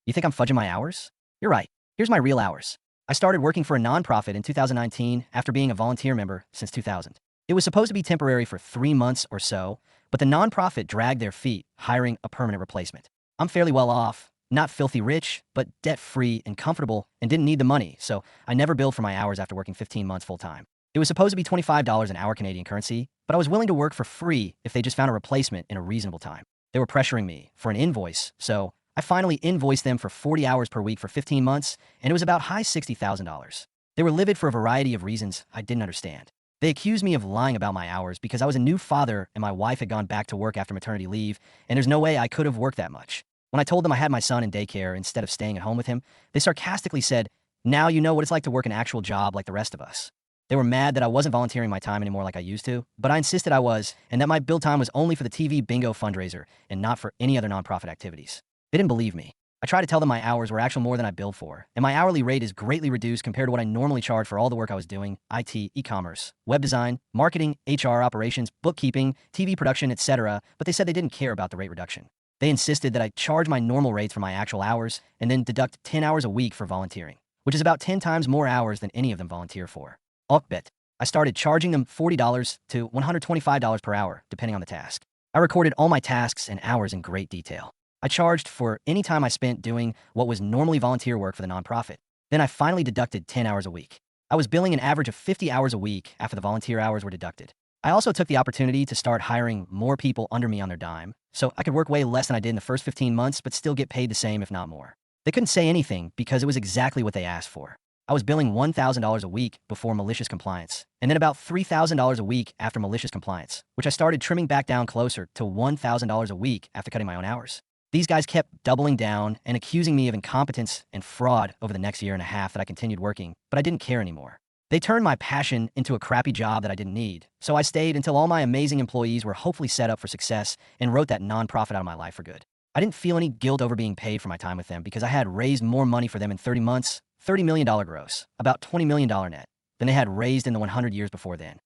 You think I'm fudging my hours? You're right. Here's my real hours. I started working for a nonprofit in 2019 after being a volunteer member since 2000. It was supposed to be temporary for 3 months or so, but the nonprofit dragged their feet, hiring a permanent replacement. I'm fairly well off, not filthy rich, but debt-free and comfortable and didn't need the money, so I never billed for my hours after working 15 months full-time. It was supposed to be $25 an hour Canadian currency, but I was willing to work for free if they just found a replacement in a reasonable time. They were pressuring me for an invoice, so I finally invoiced them for 40 hours per week for 15 months, and it was about high $60,000. They were livid for a variety of reasons I didn't understand. They accused me of lying about my hours because I was a new father and my wife had gone back to work after maternity leave, and there's no way I could have worked that much. When I told them I had my son in daycare instead of staying at home with him, they sarcastically said, "Now you know what it's like to work an actual job like the rest of us." They were mad that I wasn't volunteering my time anymore like I used to, but I insisted I was, and that my bill time was only for the TV bingo fundraiser and not for any other nonprofit activities. They didn't believe me. I tried to tell them my hours were actually more than I billed for, and my hourly rate is greatly reduced compared to what I normally charge for all the work I was doing: IT, e-commerce, web design, marketing, HR operations, bookkeeping, TV production, etc., but they said they didn't care about the rate reduction. They insisted that I charge my normal rates for my actual hours and then deduct 10 hours a week for volunteering, which is about 10 times more hours than any of them volunteer for. Bet. I started charging them $40 to $125 per hour, depending on the task. I recorded all my tasks and hours in great detail. I charged for any time I spent doing what was normally volunteer work for the nonprofit. Then I finally deducted 10 hours a week. I was billing an average of 50 hours a week after the volunteer hours were deducted. I also took the opportunity to start hiring more people under me on their dime, so I could work way less than I did in the first 15 months but still get paid the same, if not more. They couldn't say anything because it was exactly what they asked for. I was billing $1,000 a week before malicious compliance, and then about $3,000 a week after malicious compliance, which I started trimming back down closer to $1,000 a week after cutting my own hours. These guys kept doubling down and accusing me of incompetence and fraud over the next year and a half that I continued working, but I didn't care anymore. They turned my passion into a crappy job that I didn't need, so I stayed until all my amazing employees were hopefully set up for success and wrote that nonprofit out of my life for good. I didn't feel any guilt over being paid for my time with them because I had raised more money for them in 30 months, $30 million gross, about $20 million net, than they had raised in the 100 years before then.